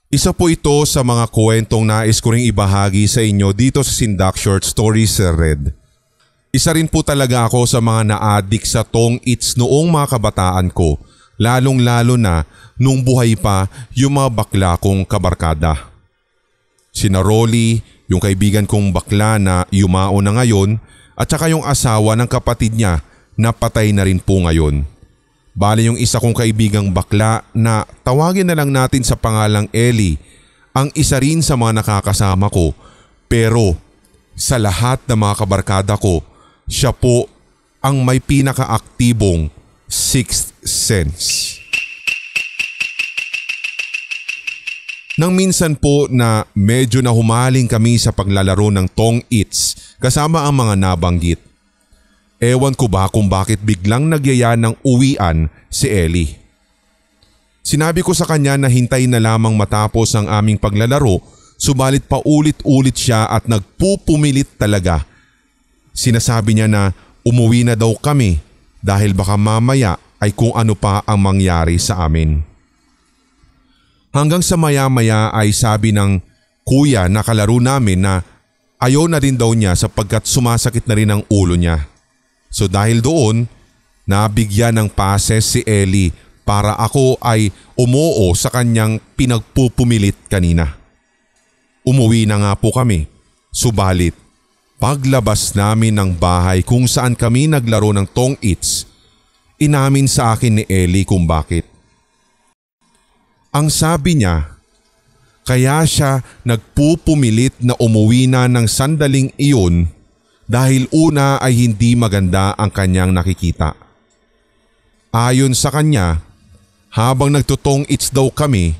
Isa po ito sa mga kwentong nais ko ring ibahagi sa inyo dito sa Sindak Short Stories, Sir Red. Isa rin po talaga ako sa mga na-addict sa Tong Its noong mga kabataan ko, lalong-lalo na nung buhay pa yung mga bakla kong kabarkada. Sina Rolly, yung kaibigan kong bakla na yumao na ngayon, at saka yung asawa ng kapatid niya na patay na rin po ngayon. Bale yung isa kong kaibigang bakla na tawagin na lang natin sa pangalang Ellie, ang isa rin sa mga nakakasama ko, pero sa lahat ng mga kabarkada ko, siya po ang may pinakaaktibong sixth sense. Nang minsan po na medyo nahumaling kami sa paglalaro ng Tong Its kasama ang mga nabanggit. Ewan ko ba kung bakit biglang nagyaya ng uwian si Ellie. Sinabi ko sa kanya na hintay na lamang matapos ang aming paglalaro, subalit paulit-ulit siya at nagpupumilit talaga. Sinasabi niya na umuwi na daw kami dahil baka mamaya ay kung ano pa ang mangyari sa amin. Hanggang sa maya-maya ay sabi ng kuya na kalaro namin na ayaw na rin daw niya sapagkat sumasakit na rin ang ulo niya. So dahil doon, nabigyan ng passes si Ellie para ako ay umoo sa kanyang pinagpupumilit kanina. Umuwi na nga po kami, subalit paglabas namin ng bahay kung saan kami naglaro ng Tong Its, inamin sa akin ni Ellie kung bakit. Ang sabi niya, kaya siya nagpupumilit na umuwi na ng sandaling iyon dahil una ay hindi maganda ang kanyang nakikita. Ayon sa kanya, habang nagtutong its daw kami,